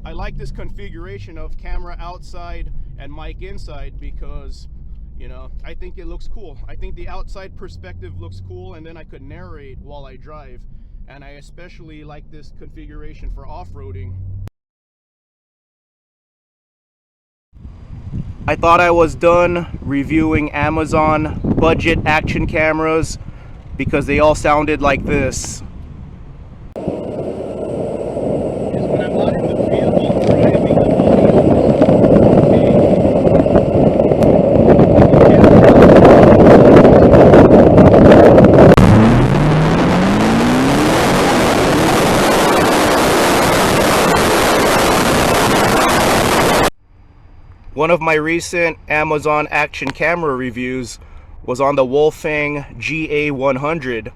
I like this configuration of camera outside and mic inside because, you know, I think it looks cool. I think the outside perspective looks cool, and then I could narrate while I drive. And I especially like this configuration for off-roading. I thought I was done reviewing Amazon budget action cameras because they all sounded like this. One of my recent Amazon action camera reviews was on the Wolfang GA300,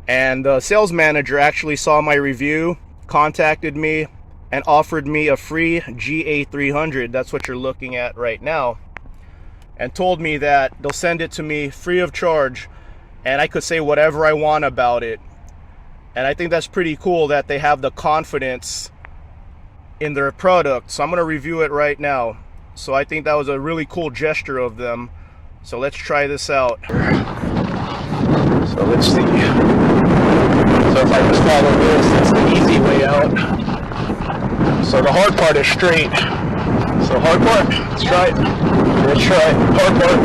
and the sales manager actually saw my review, contacted me, and offered me a free GA300. That's what you're looking at right now, and told me that they'll send it to me free of charge, and I could say whatever I want about it. And I think that's pretty cool that they have the confidence in their product. So I'm going to review it right now. So I think that was a really cool gesture of them. So let's try this out. So let's see. So if I just follow this, that's the easy way out. So the hard part is straight. So hard part, let's try it. Let's try it. Hard part.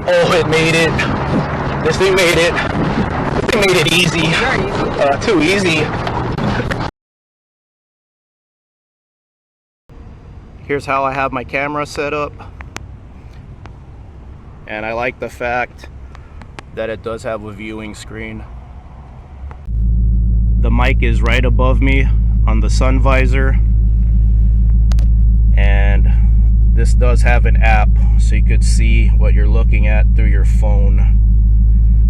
Oh, it made it. This thing made it. This thing made it easy. Too easy. Here's how I have my camera set up. And I like the fact that it does have a viewing screen. The mic is right above me on the sun visor. And this does have an app, so you could see what you're looking at through your phone.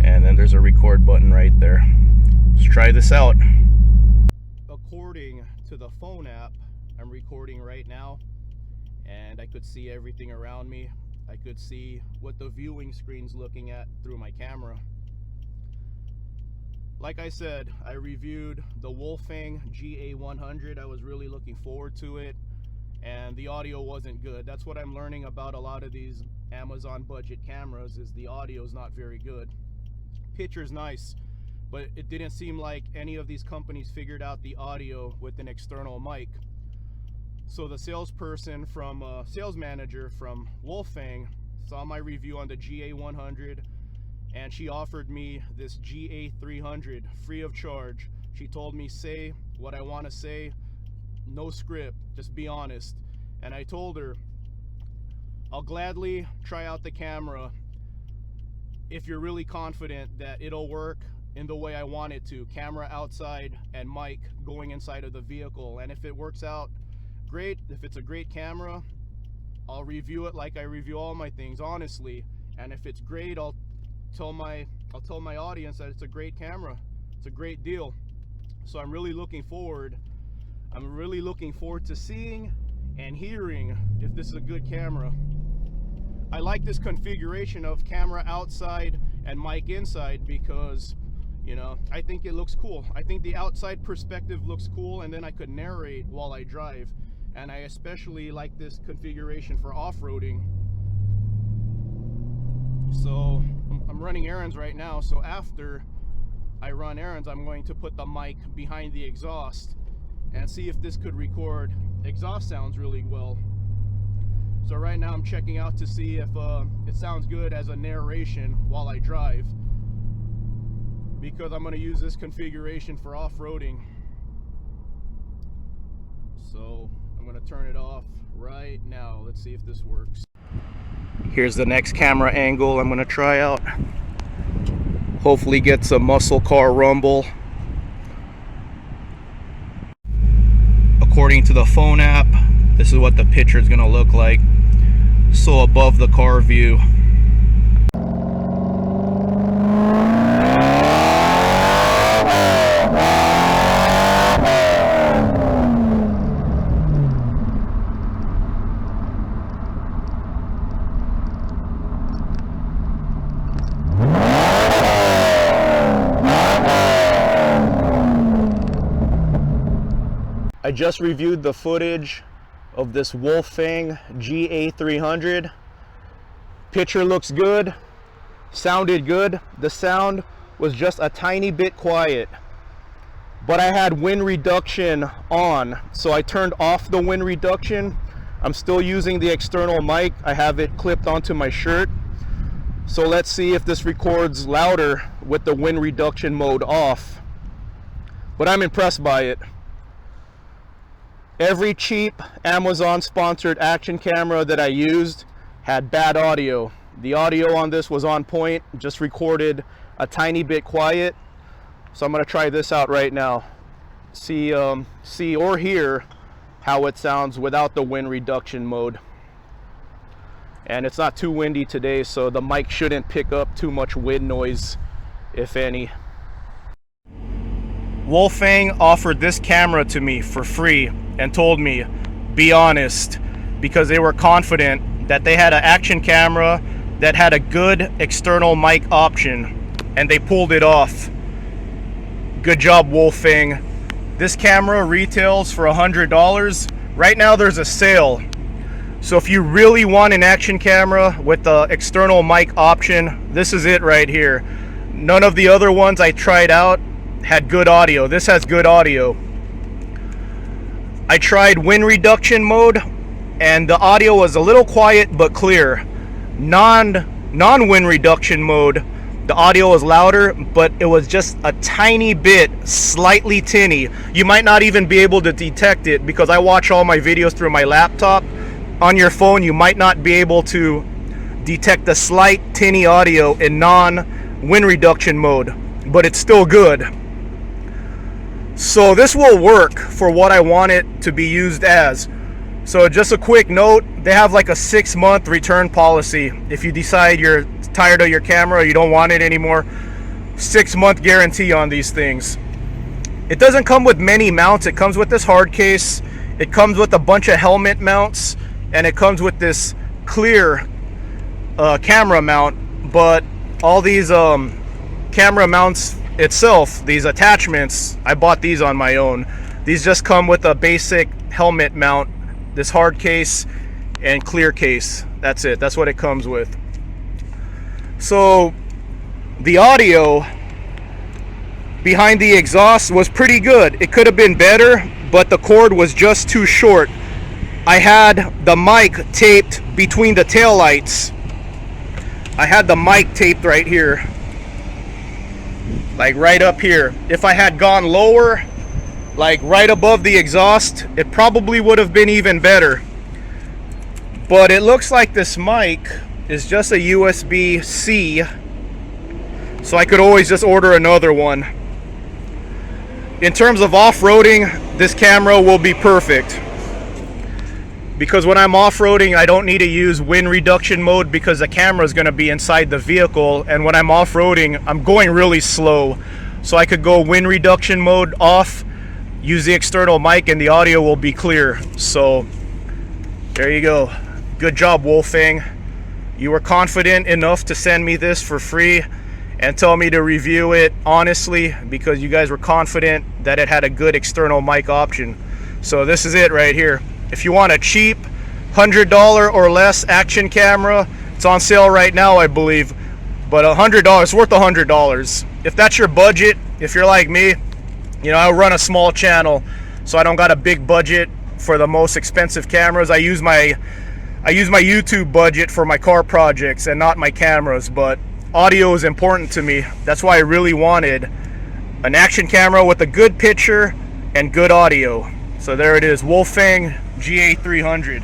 And then there's a record button right there. Let's try this out. According to the phone app, I'm recording right now, and I could see everything around me. I could see what the viewing screen's looking at through my camera. Like I said, I reviewed the Wolfang GA300. I was really looking forward to it, and the audio wasn't good. That's what I'm learning about a lot of these Amazon budget cameras, is the audio is not very good. Picture's nice, but it didn't seem like any of these companies figured out the audio with an external mic. So the salesperson from sales manager from Wolfang saw my review on the GA300, and she offered me this GA300 free of charge. She told me, say what I want to say, no script, just be honest. And I told her, I'll gladly try out the camera if you're really confident that it'll work in the way I want it to, camera outside and mic going inside of the vehicle. And if it works out, great. If it's a great camera, I'll review it like I review all my things, honestly. And if it's great, I'll tell my audience that it's a great camera. It's a great deal. So I'm really looking forward to seeing and hearing if this is a good camera. I like this configuration of camera outside and mic inside because, you know, I think it looks cool. I think the outside perspective looks cool, and then I could narrate while I drive. And I especially like this configuration for off-roading. So I'm running errands right now, so after I run errands, I'm going to put the mic behind the exhaust and see if this could record exhaust sounds really well. So right now I'm checking out to see if it sounds good as a narration while I drive, because I'm going to use this configuration for off-roading. So I'm going to turn it off right now. Let's see if this works. Here's the next camera angle I'm going to try out. Hopefully get some muscle car rumble. According to the phone app, this is what the picture is going to look like. So above the car view. I just reviewed the footage of this Wolfang GA300. Picture looks good, sounded good. The sound was just a tiny bit quiet, but I had wind reduction on, so I turned off the wind reduction. I'm still using the external mic. I have it clipped onto my shirt. So let's see if this records louder with the wind reduction mode off. But I'm impressed by it. Every cheap Amazon sponsored action camera that I used had bad audio. The audio on this was on point, just recorded a tiny bit quiet. So I'm gonna try this out right now. See or hear how it sounds without the wind reduction mode. And it's not too windy today, so the mic shouldn't pick up too much wind noise, if any. Wolfang offered this camera to me for free and told me, be honest, because they were confident that they had an action camera that had a good external mic option, and they pulled it off. Good job, Wolfang. This camera retails for $100. Right now there's a sale. So if you really want an action camera with the external mic option, this is it right here. None of the other ones I tried out had good audio. This has good audio. I tried wind reduction mode and the audio was a little quiet but clear. Non-wind reduction mode, the audio was louder, but it was just a tiny bit, slightly tinny. You might not even be able to detect it because I watch all my videos through my laptop. On your phone, you might not be able to detect the slight tinny audio in non-wind reduction mode, but it's still good. So this will work for what I want it to be used as. So just a quick note, they have like a 6-month return policy. If you decide you're tired of your camera, you don't want it anymore, 6-month guarantee on these things. It doesn't come with many mounts. It comes with this hard case. It comes with a bunch of helmet mounts, and it comes with this clear camera mount. But all these camera mounts itself, these attachments, I bought these on my own. These just come with a basic helmet mount, this hard case and clear case. That's it. That's what it comes with. So the audio behind the exhaust was pretty good. It could have been better, but the cord was just too short. I had the mic taped between the tail lights. I had the mic taped right here, like right up here. If I had gone lower, like right above the exhaust, it probably would have been even better. But it looks like this mic is just a USB-C, so I could always just order another one. In terms of off-roading, this camera will be perfect, because when I'm off-roading, I don't need to use wind reduction mode because the camera is going to be inside the vehicle, and when I'm off-roading, I'm going really slow, so I could go wind reduction mode off, use the external mic, and the audio will be clear. So there you go. Good job, Wolfang. You were confident enough to send me this for free and tell me to review it honestly, because you guys were confident that it had a good external mic option. So this is it right here. If you want a cheap $100 or less action camera, it's on sale right now, I believe, but $100, worth $100. If that's your budget, if you're like me, you know, I run a small channel, so I don't got a big budget for the most expensive cameras. I use my YouTube budget for my car projects and not my cameras, but audio is important to me. That's why I really wanted an action camera with a good picture and good audio. So there it is, Wolfang GA300.